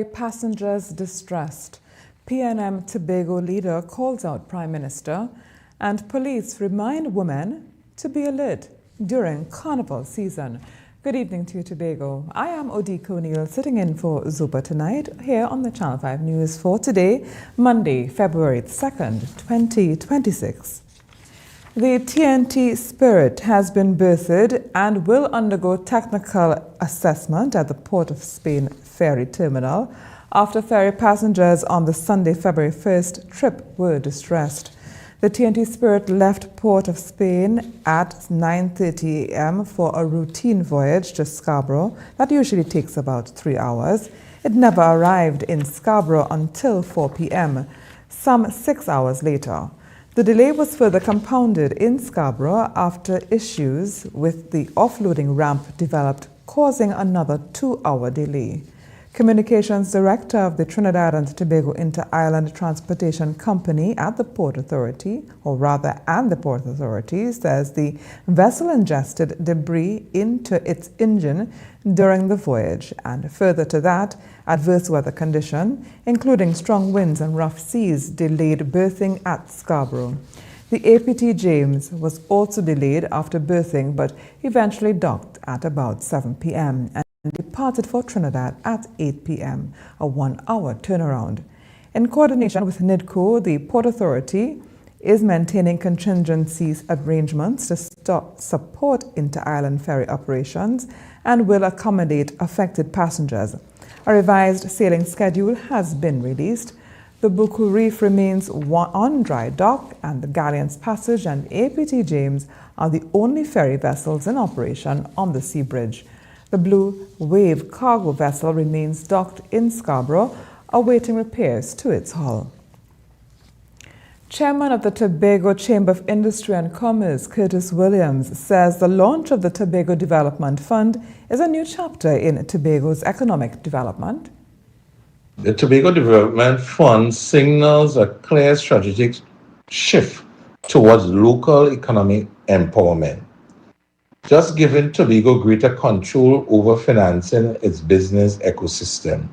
ferry passengers distressed. PNM Tobago leader calls out Prime Minister, and police remind women to be alert during Carnival season. Good evening to you, Tobago. I am Odika O'Neill, sitting in for Zuba tonight here on the Channel 5 News for today, Monday, February 2nd, 2026. The TNT Spirit has been berthed and will undergo technical assessment at the Port of Spain ferry terminal after ferry passengers on the Sunday, February 1st trip were distressed. The TNT Spirit left Port of Spain at 9:30 a.m. for a routine voyage to Scarborough that usually takes about 3 hours. It never arrived in Scarborough until 4 p.m., some 6 hours later. The delay was further compounded in Scarborough after issues with the offloading ramp developed, causing another 2-hour delay. Communications Director of the Trinidad and Tobago Inter-Island Transportation Company at the Port Authority, says the vessel ingested debris into its engine during the voyage, and further to that, adverse weather condition, including strong winds and rough seas, delayed berthing at Scarborough. The APT James was also delayed after berthing, but eventually docked at about 7 p.m. and departed for Trinidad at 8 p.m., a 1-hour turnaround. In coordination with NIDCO, the Port Authority is maintaining contingencies arrangements to support inter-island ferry operations and will accommodate affected passengers. A revised sailing schedule has been released. The Buku Reef remains on dry dock, and the Galleon's Passage and APT James are the only ferry vessels in operation on the sea bridge. The Blue Wave cargo vessel remains docked in Scarborough, awaiting repairs to its hull. Chairman of the Tobago Chamber of Industry and Commerce, Curtis Williams, says the launch of the Tobago Development Fund is a new chapter in Tobago's economic development. The Tobago Development Fund signals a clear strategic shift towards local economic empowerment, just giving Tobago greater control over financing its business ecosystem.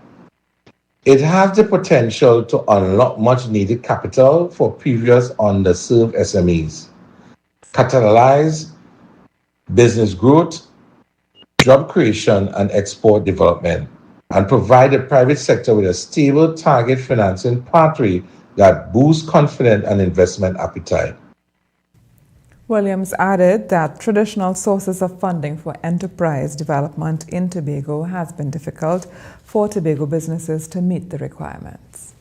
It has the potential to unlock much-needed capital for previous underserved SMEs, catalyze business growth, job creation, and export development, and provide the private sector with a stable target financing pathway that boosts confidence and investment appetite. Williams added that traditional sources of funding for enterprise development in Tobago has been difficult for Tobago businesses to meet the requirements.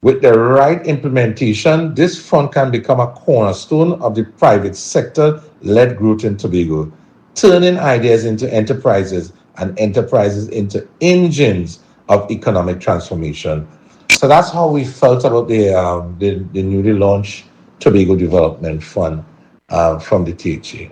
With the right implementation, this fund can become a cornerstone of the private sector-led growth in Tobago, turning ideas into enterprises and enterprises into engines of economic transformation. So that's how we felt about the newly launched Tobago Development Fund from the THA.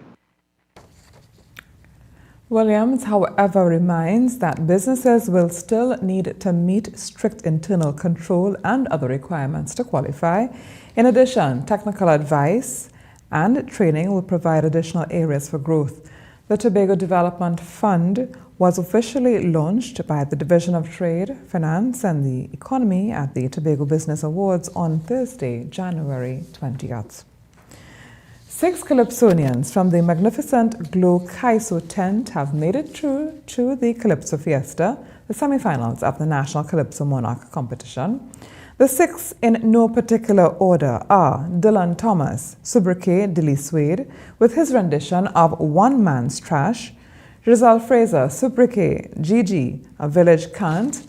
Williams, however, reminds that businesses will still need to meet strict internal control and other requirements to qualify. In addition, technical advice and training will provide additional areas for growth. The Tobago Development Fund was officially launched by the Division of Trade, Finance and the Economy at the Tobago Business Awards on Thursday, January 20th. 6 Calypsonians from the magnificent Glow Calypso tent have made it through to the Calypso Fiesta, the semi-finals of the National Calypso Monarch competition. The 6, in no particular order, are Dylan Thomas, Sobriquet Dilly Suede, with his rendition of One Man's Trash; Rizal Fraser, Sobriquet Gigi, A Village Cant;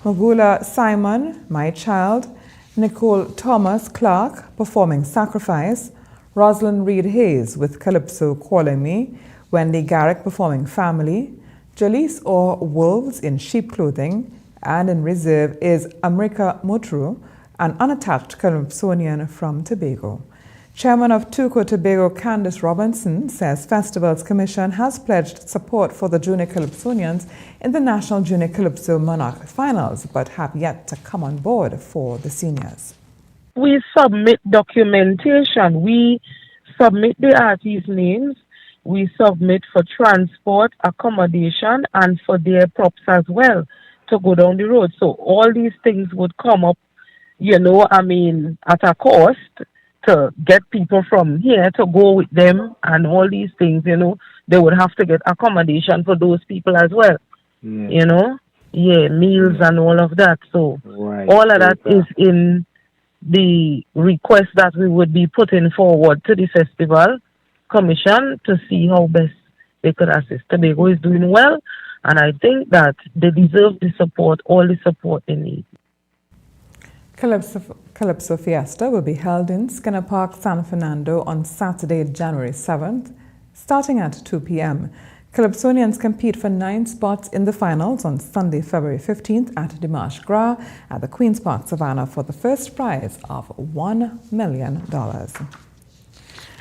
Magula Simon, My Child; Nicole Thomas Clark, performing Sacrifice; Rosalind Reed Hayes with Calypso Calling Me; Wendy Garrick performing Family; Jalise Orr Wolves in Sheep Clothing; and in reserve is Amrika Mutru, an unattached Calypsonian from Tobago. Chairman of Tuco Tobago, Candice Robinson, says Festival's Commission has pledged support for the junior Calypsonians in the National Junior Calypso Monarch Finals, but have yet to come on board for the seniors. We submit documentation. We submit the artists' names. We submit for transport, accommodation, and for their props as well. to go down the road. So all these things would come up, at a cost to get people from here to go with them and all these things, they would have to get accommodation for those people as well, meals and all of that. So all of that is in the request that we would be putting forward to the Festival Commission to see how best they could assist. Tobago is doing well, and I think that they deserve the support, all the support they need. Calypso Fiesta will be held in Skinner Park, San Fernando on Saturday, January 7th, starting at 2 p.m. Calypsonians compete for 9 spots in the finals on Sunday, February 15th at Dimanche Gras at the Queen's Park Savannah for the first prize of $1 million.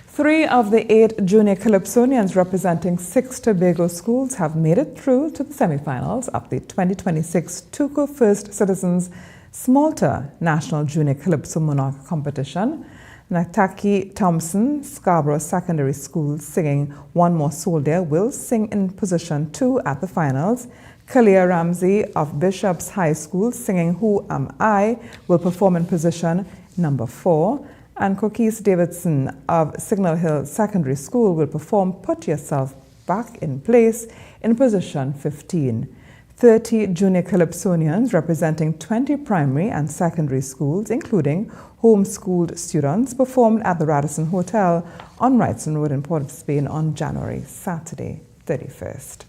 3 of the 8 junior Calypsonians representing 6 Tobago schools have made it through to the semifinals of the 2026 Tuco First Citizens Smalta National Junior Calypso Monarch Competition. Nataki Thompson, Scarborough Secondary School, singing One More Soul There, will sing in position 2 at the finals. Kalia Ramsey of Bishop's High School, singing Who Am I, will perform in position number 4. And Coquise Davidson of Signal Hill Secondary School will perform Put Yourself Back in Place in position 15. 30 junior Calypsonians representing 20 primary and secondary schools, including homeschooled students, performed at the Radisson Hotel on Wrightson Road in Port of Spain on Saturday, 31st.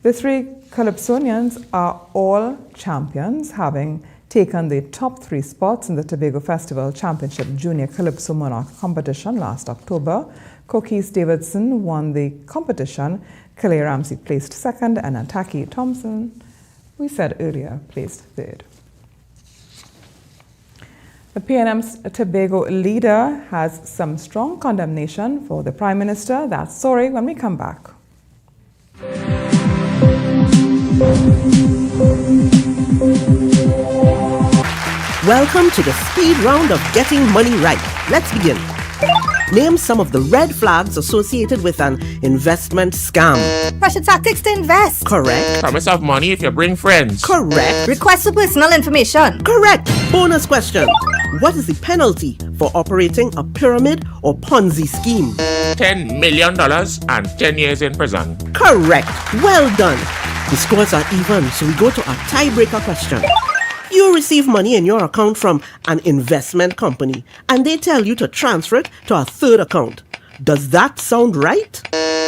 The 3 Calypsonians are all champions, having taken the top 3 spots in the Tobago Festival Championship Junior Calypso Monarch competition last October. Coquise Davidson won the competition. Kalia Ramsey placed 2nd, and Nataki Thompson, we said earlier, placed 3rd. The PNM's Tobago leader has some strong condemnation for the Prime Minister. That's story when we come back. Welcome to the speed round of getting money right. Let's begin. Name some of the red flags associated with an investment scam. Pressure tactics to invest. Correct. Promise of money if you bring friends. Correct. Request for personal information. Correct. Bonus question. What is the penalty for operating a pyramid or Ponzi scheme? $10 million and 10 years in prison. Correct. Well done. The scores are even, so we go to our tiebreaker question. You receive money in your account from an investment company, and they tell you to transfer it to a 3rd account. Does that sound right?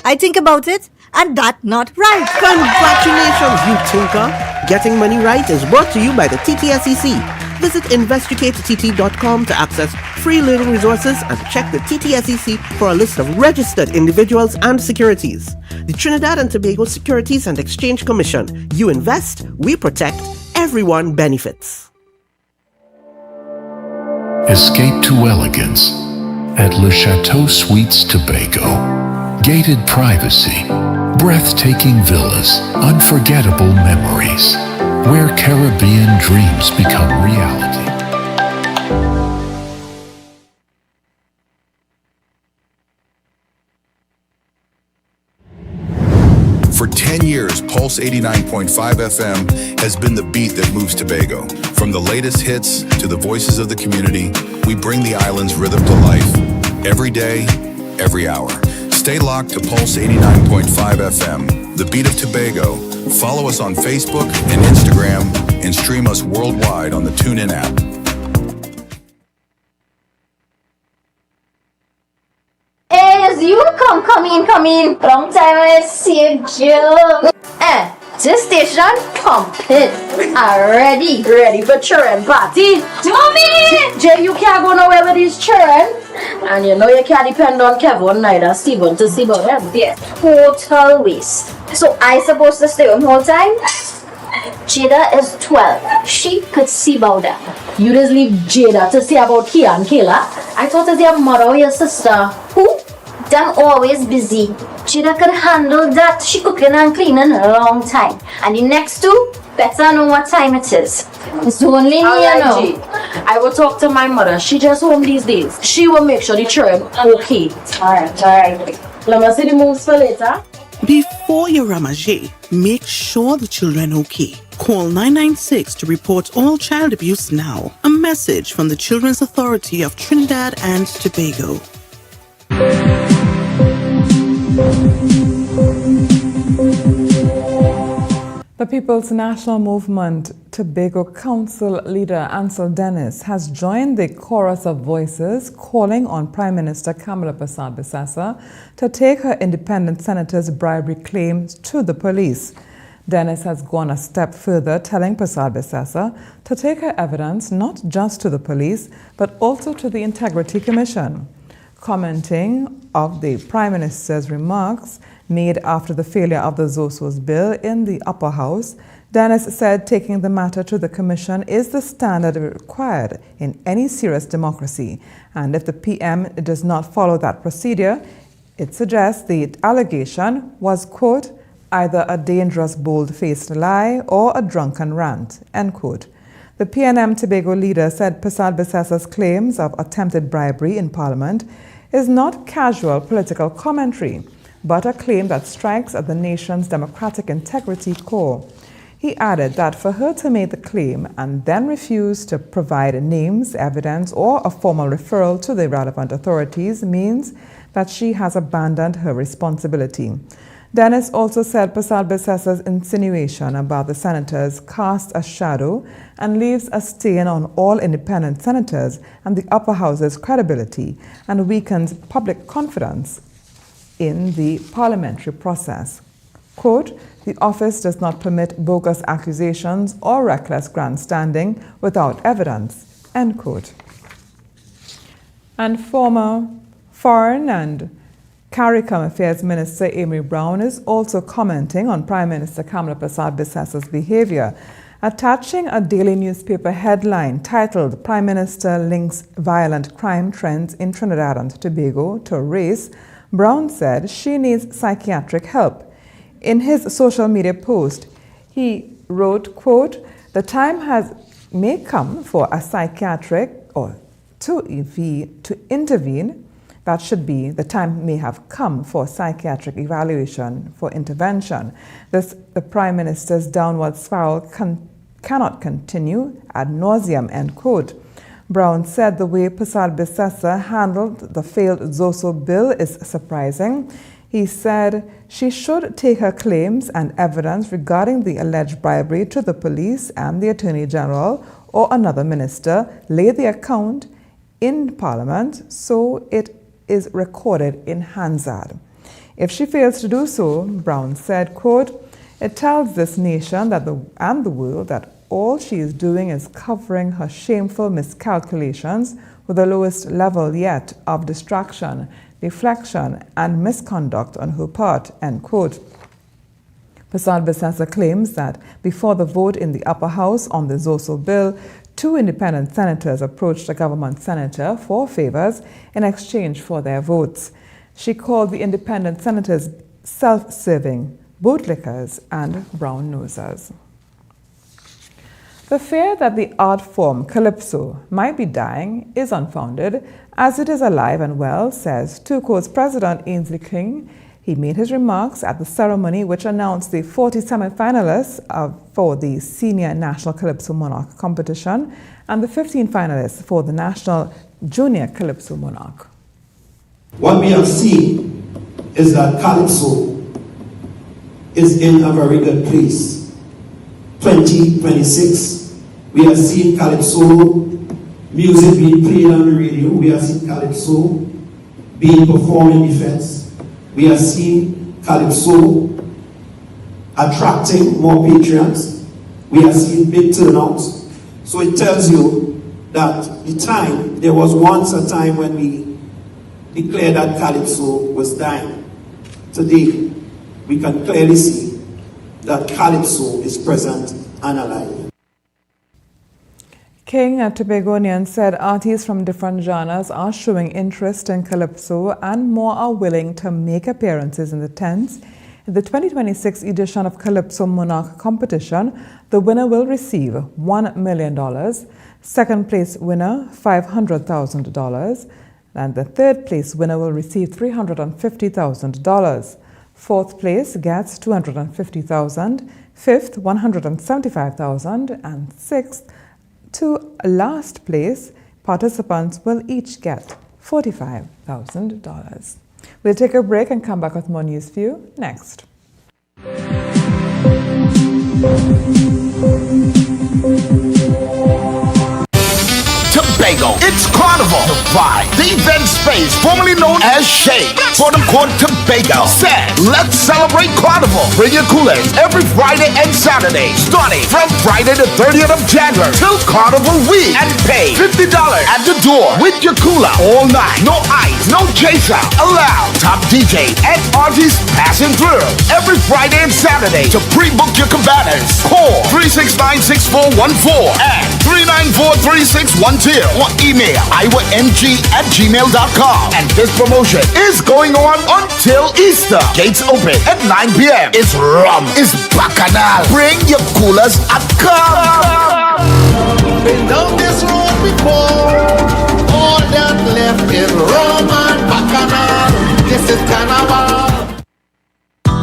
I think about it, and that not right. Congratulations, you tinker! Getting Money Right is brought to you by the TTSEC. Visit investigatettt.com to access free learning resources and check the TTSEC for a list of registered individuals and securities. The Trinidad and Tobago Securities and Exchange Commission. You invest, we protect, everyone benefits. Escape to elegance at Le Chateau Suites Tobago. Gated privacy, breathtaking villas, unforgettable memories, where Caribbean dreams become reality. For 10 years, Pulse 89.5 FM has been the beat that moves Tobago. From the latest hits to the voices of the community, we bring the island's rhythm to life. Every day, every hour. Stay locked to Pulse 89.5 FM, the beat of Tobago. Follow us on Facebook and Instagram, and stream us worldwide on the TuneIn app. As you come in. Long time I see you. This station complete. Ready for children party. Mommy! Jay, you can't go nowhere with these children. And you know you can't depend on Kevin neither Steven to see about them. Yeah. Total waste. So I supposed to stay home whole time? Jada is 12. She could see about that. You just leave Jada to see about Kia and Kayla. I thought it was your mother or your sister. Who? Them always busy. Jada could handle that. She cooking and cleaning a long time. And the next two, better know what time it is. It's only me, you know. I will talk to my mother. She just home these days. She will make sure the children okay. Alright. Let me see the moves for later. Before you ramage, make sure the children okay. Call 996 to report all child abuse now. A message from the Children's Authority of Trinidad and Tobago. The People's National Movement Tobago Council leader Ansel Dennis has joined the chorus of voices calling on Prime Minister Kamala Persad-Bissessar to take her independent senator's bribery claims to the police. Dennis has gone a step further, telling Persad-Bissessar to take her evidence not just to the police but also to the Integrity Commission. Commenting of the Prime Minister's remarks made after the failure of the Zoso's bill in the upper house, Dennis said taking the matter to the Commission is the standard required in any serious democracy, and if the PM does not follow that procedure, it suggests the allegation was, quote, either a dangerous bold-faced lie or a drunken rant, end quote. The PNM Tobago leader said Persad-Bissessar's claims of attempted bribery in Parliament is not casual political commentary, but a claim that strikes at the nation's democratic integrity core. He added that for her to make the claim and then refuse to provide names, evidence, or a formal referral to the relevant authorities means that she has abandoned her responsibility. Dennis also said Persad-Bissessar's insinuation about the senators casts a shadow and leaves a stain on all independent senators and the upper house's credibility and weakens public confidence in the parliamentary process. Quote, the office does not permit bogus accusations or reckless grandstanding without evidence, end quote. And former Foreign and CARICOM Affairs Minister Amy Brown is also commenting on Prime Minister Kamala Persad-Bissessar's behavior. Attaching a daily newspaper headline titled Prime Minister Links Violent Crime Trends in Trinidad and Tobago to Race, Brown said she needs psychiatric help. In his social media post, he wrote, quote, the time may come for a psychiatric or to intervene. That should be, the time may have come for psychiatric evaluation, for intervention. The Prime Minister's downward spiral cannot continue ad nauseum, end quote. Brown said the way Persad-Bissessar handled the failed Zoso bill is surprising. He said she should take her claims and evidence regarding the alleged bribery to the police and the Attorney General or another minister, lay the account in Parliament so it is recorded in Hansard. If she fails to do so, Brown said, quote, it tells this nation and the world that all she is doing is covering her shameful miscalculations with the lowest level yet of distraction, deflection, and misconduct on her part, end quote. Persad-Bissessar claims that before the vote in the upper house on the Zoso bill, 2 independent senators approached a government senator for favors in exchange for their votes. She called the independent senators self-serving, bootlickers, and brown-nosers. The fear that the art form Calypso might be dying is unfounded, as it is alive and well, says TUCO's president Ainsley King. He made his remarks at the ceremony which announced the 40 semi-finalists for the Senior National Calypso Monarch competition and the 15 finalists for the National Junior Calypso Monarch. What we have seen is that Calypso is in a very good place. 2026, we have seen Calypso music being played on the radio. We have seen Calypso being performed in defense. We have seen Calypso attracting more patrons. We have seen big turnouts. So it tells you that there was once a time when we declared that Calypso was dying. Today, we can clearly see that Calypso is present and alive. King, a Tobagonian, said artists from different genres are showing interest in Calypso and more are willing to make appearances in the tents. In the 2026 edition of Calypso Monarch competition, the winner will receive $1 million, second place winner $500,000, and the third place winner will receive $350,000. Fourth place gets $250,000, fifth, $175,000, and sixth, to last place, participants will each get $45,000. We'll take a break and come back with more news for you next. Tobago, it's Carnival. The vibe, the event space, formerly known as Shade, quote-unquote Tobago, said, let's celebrate Carnival. Bring your coolers every Friday and Saturday, starting from Friday the 30th of January till Carnival week, and pay $50 at the door with your cooler all night. No ice, no chaser allowed. Top DJ and artists passing through every Friday and Saturday. To pre-book your cabanas, call 369-6414 and 394-3612 or email iwang@gmail.com. And this promotion is going on until Easter. Gates open at 9 p.m. It's rum, it's bacchanal. Bring your coolers and come. Been down this road before. All that left is rum and bacchanal. This is Carnival.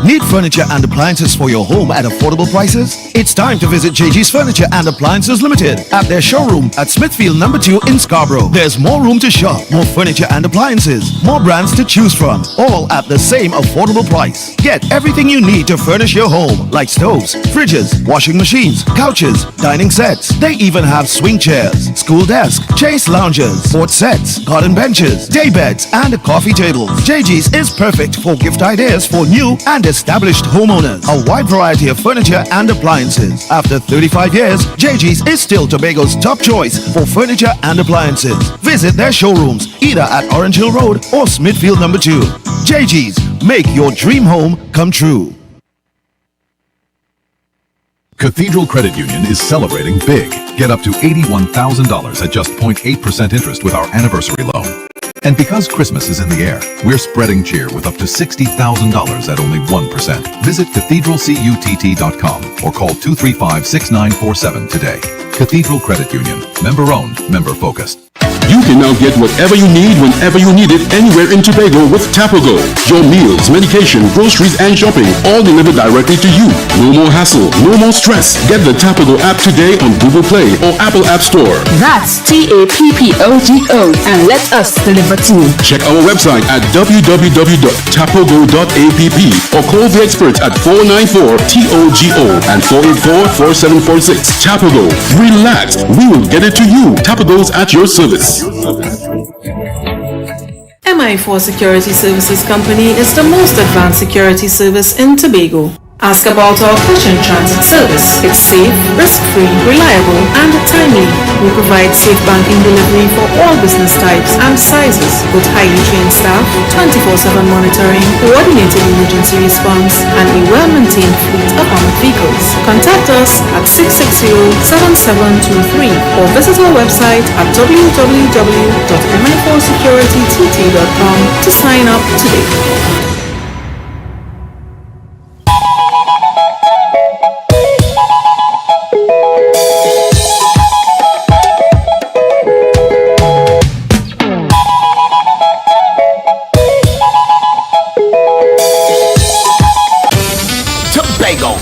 Need furniture and appliances for your home at affordable prices? It's time to visit JG's Furniture and Appliances Limited at their showroom at Smithfield No. 2 in Scarborough. There's more room to shop, more furniture and appliances, more brands to choose from, all at the same affordable price. Get everything you need to furnish your home, like stoves, fridges, washing machines, couches, dining sets. They even have swing chairs, school desk, chase lounges, sports sets, garden benches, day beds, and coffee tables. JG's is perfect for gift ideas for new and established homeowners. A wide variety of furniture and appliances. After 35 years, JG's is still Tobago's top choice for furniture and appliances. Visit their showrooms either at Orange Hill Road or Smithfield No. 2. JG's, make your dream home come true. Cathedral Credit Union is celebrating big. Get up to $81,000 at just 0.8% interest with our anniversary loan. And because Christmas is in the air, we're spreading cheer with up to $60,000 at only 1%. Visit cathedralcutt.com or call 235-6947 today. Cathedral Credit Union. Member-owned, member-focused. You can now get whatever you need whenever you need it anywhere in Tobago with Tobago. Your meals, medication, groceries, and shopping all delivered directly to you. No more hassle, no more stress. Get the Tobago app today on Google Play or Apple App Store. That's TAPPOGO and let us deliver to you. Check our website at www.tapogo.app or call the experts at 494-TOGO and 484-4746. Tobago. Relax. We will get it to you. Tobago's at your service. MI4 Security Services Company is the most advanced security service in Tobago. Ask about our cash and transit service. It's safe, risk-free, reliable, and timely. We provide safe banking delivery for all business types and sizes with highly trained staff, 24/7 monitoring, coordinated emergency response, and a well-maintained fleet of armored vehicles. Contact us at 660-7723 or visit our website at www.mi4securitytt.com to sign up today.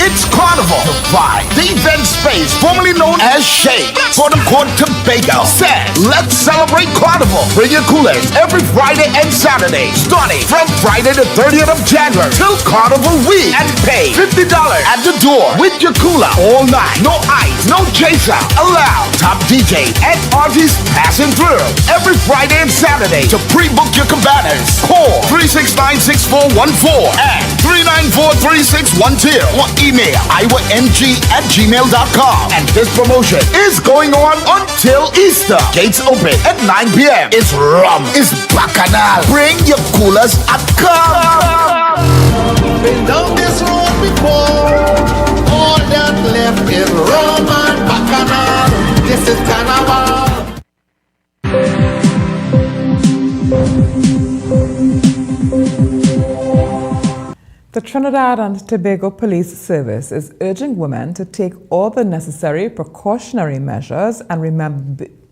It's Carnival. The vibe, the event space, formerly known as Shade, quote-unquote Tobago, said, let's celebrate Carnival. Bring your coolers every Friday and Saturday, starting from Friday the 30th of January till Carnival week, and pay $50 at the door with your cooler all night. No ice, no chaser allowed. Top DJ and artists passing through every Friday and Saturday. To pre-book your cabanas, call 369-6414 and 394-3612 or email iwang@gmail.com. And this promotion is going on until Easter. Gates open at 9 p.m. It's rum, it's bacchanal. Bring your coolers and come. Been down this road before. All that left is rum and bacchanal. This is Carnival. The Trinidad and Tobago Police Service is urging women to take all the necessary precautionary measures and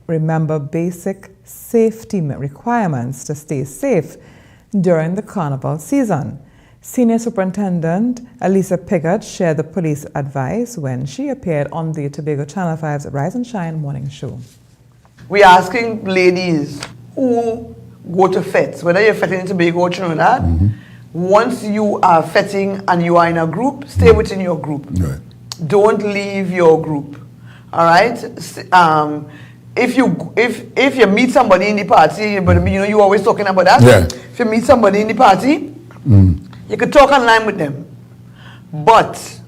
remember basic safety requirements to stay safe during the Carnival season. Senior Superintendent Elisa Piggott shared the police advice when she appeared on the Tobago Channel 5's Rise and Shine morning show. We're asking ladies who go to fets, whether you're fetting in Tobago or Trinidad, once you are fetting and you are in a group, stay within your group. Right. Don't leave your group. All right? If you meet somebody in the party, but you know, you're always talking about that. Yeah. If you meet somebody in the party, you could talk online with them. But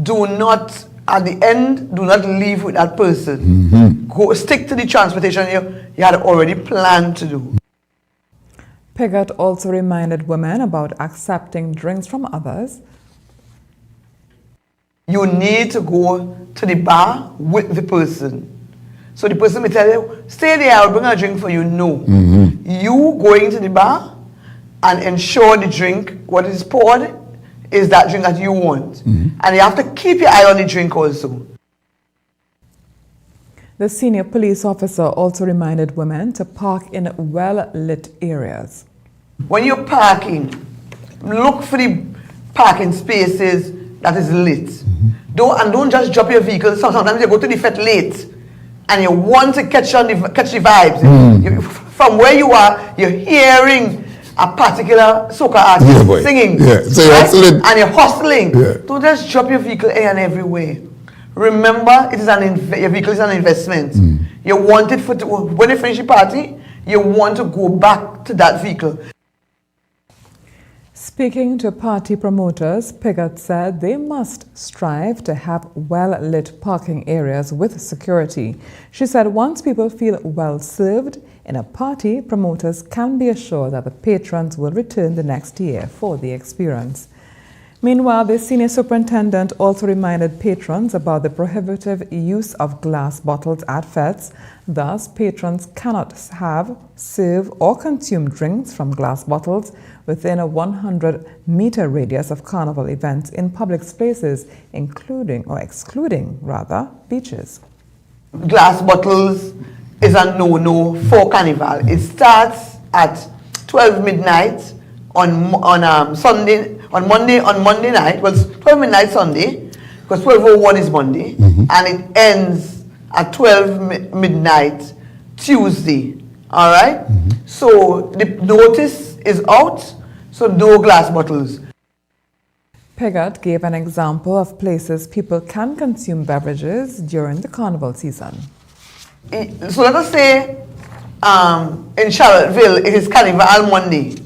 do not, at the end, do not leave with that person. Go stick to the transportation you had already planned to do. Piggott also reminded women about accepting drinks from others. You need to go to the bar with the person. So the person may tell you, stay there, I'll bring a drink for you. No. You going to the bar and ensure the drink, what is poured, is that drink that you want. And you have to keep your eye on the drink also. The senior police officer also reminded women to park in well-lit areas. When you're parking, look for the parking spaces that is lit. Don't just drop your vehicle. Sometimes you go to the fet late and you want to catch the vibes. From where you are, you're hearing a particular soca artist singing. So you're hustling. And you're hustling. Don't just drop your vehicle here and everywhere. Remember, it is your vehicle is an investment. You want it when you finish the party, you want to go back to that vehicle. Speaking to party promoters, Piggott said they must strive to have well-lit parking areas with security. She said once people feel well served in a party, promoters can be assured that the patrons will return the next year for the experience. Meanwhile, the senior superintendent also reminded patrons about the prohibitive use of glass bottles at fetes. Thus, patrons cannot have, serve, or consume drinks from glass bottles within a 100-meter radius of carnival events in public spaces, excluding beaches. Glass bottles is a no-no for Carnival. It starts at 12 midnight on Monday night. Well, 12 midnight Sunday, because 12:01 is Monday, and it ends at 12 midnight Tuesday. All right. So the notice is out. So no glass bottles. Piggott gave an example of places people can consume beverages during the carnival season. So let us say in Charlottesville, it is Carnival Monday.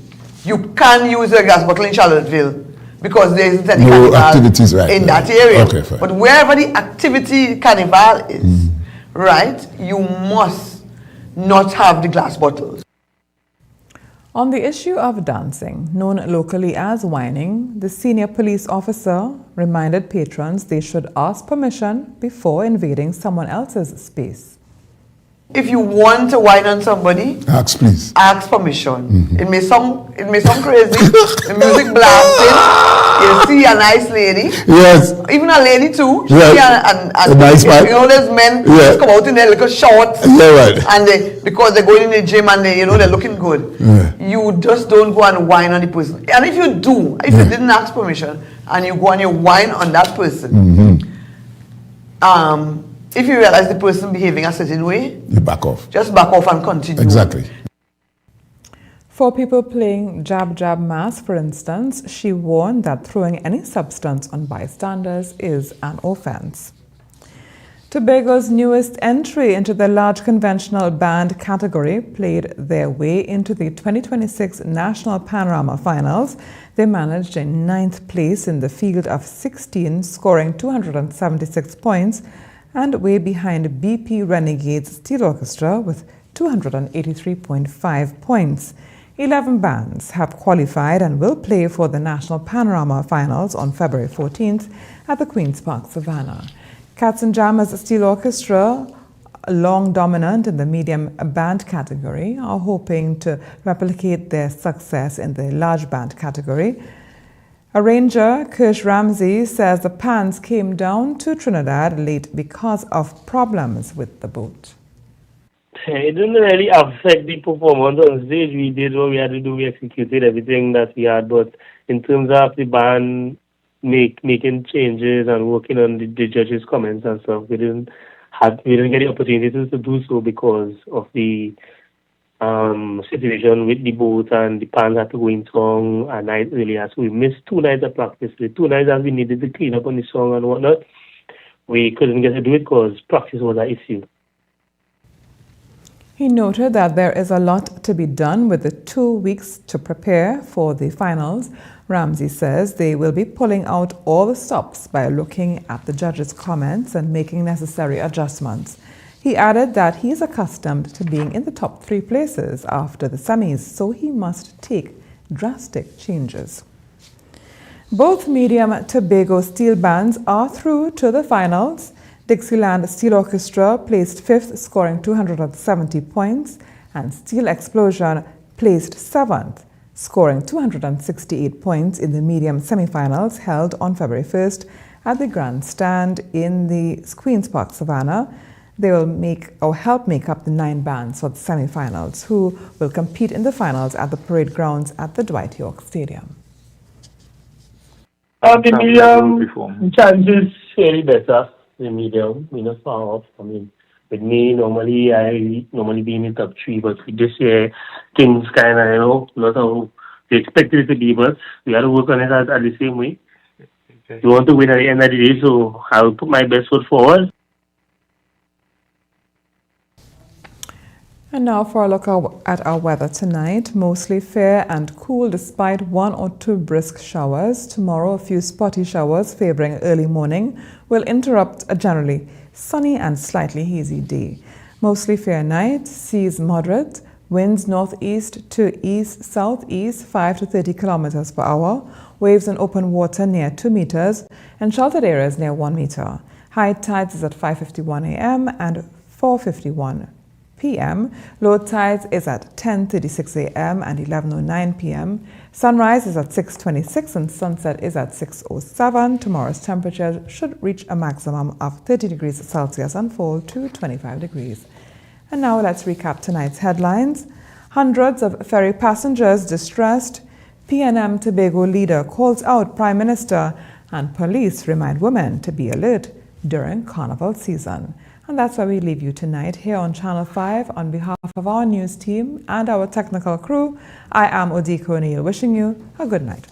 You can use a glass bottle in Charlottesville because there isn't any no carnival activities in that area. Okay, fine. But wherever the activity carnival is, right, you must not have the glass bottles. On the issue of dancing, known locally as whining, the senior police officer reminded patrons they should ask permission before invading someone else's space. If you want to whine on somebody, ask please. Ask permission. It may sound crazy. The music blasting. You see a nice lady. Yes. Even a lady too. Yes. A nice man. You know, there's men just come out in their little shorts. Yeah, right. And because they're going in the gym and they're looking good. You just don't go and whine on the person. And if you do, if you didn't ask permission and you go and you whine on that person, if you realize the person behaving a certain way, you back off. Just back off and continue. Exactly. For people playing jab mass, for instance, she warned that throwing any substance on bystanders is an offense. Tobago's newest entry into the large conventional band category played their way into the 2026 National Panorama Finals. They managed a 9th place in the field of 16, scoring 276 points, and way behind BP Renegades Steel Orchestra with 283.5 points. 11 bands have qualified and will play for the National Panorama Finals on February 14th at the Queen's Park, Savannah. Cats and Jammers Steel Orchestra, long dominant in the medium band category, are hoping to replicate their success in the large band category. Arranger Kirsch Ramsey says the Pans came down to Trinidad late because of problems with the boat. it didn't really affect the performance on stage. We did what we had to do. We executed everything that we had. But in terms of the band making changes and working on the judges' comments and stuff, we didn't get the opportunities to do so because of the situation with the boat, and the band had to go in song a night earlier. So we missed 2 nights of practice. The 2 nights that we needed to clean up on the song and whatnot, we couldn't get to do it because practice was an issue. He noted that there is a lot to be done with the 2 weeks to prepare for the finals. Ramsey says they will be pulling out all the stops by looking at the judges' comments and making necessary adjustments. He added that he is accustomed to being in the top 3 places after the semis, so he must take drastic changes. Both medium Tobago steel bands are through to the finals. Dixieland Steel Orchestra placed 5th, scoring 270 points, and Steel Explosion placed 7th, scoring 268 points in the medium semifinals held on February 1st at the Grandstand in the Queen's Park, Savannah. They will help make up the 9 bands for the semifinals, who will compete in the finals at the parade grounds at the Dwight York Stadium. The medium chances fairly better. The medium, we're not far off. I mean, with me, I normally be in the top 3, but this year, things kind of, not how we expected it to be, but we had to work on it at the same way. Okay. We want to win at the end of the day, so I'll put my best foot forward. And now for a look at our weather tonight. Mostly fair and cool despite 1 or 2 brisk showers. Tomorrow, a few spotty showers favoring early morning will interrupt a generally sunny and slightly hazy day. Mostly fair night, seas moderate, winds northeast to east-southeast 5 to 30 kilometers per hour, waves in open water near 2 meters, and sheltered areas near 1 meter. High tides is at 5:51 a.m. and 4:51 p.m. Low tides is at 10:36 a.m. and 11:09 p.m. Sunrise is at 6:26 and sunset is at 6:07. Tomorrow's temperature should reach a maximum of 30 degrees Celsius and fall to 25 degrees. And now let's recap tonight's headlines. Hundreds of ferry passengers distressed. PNM Tobago leader calls out Prime Minister, and police remind women to be alert during Carnival season. And that's where we leave you tonight here on Channel 5. On behalf of our news team and our technical crew, I am Odika O'Neill wishing you a good night.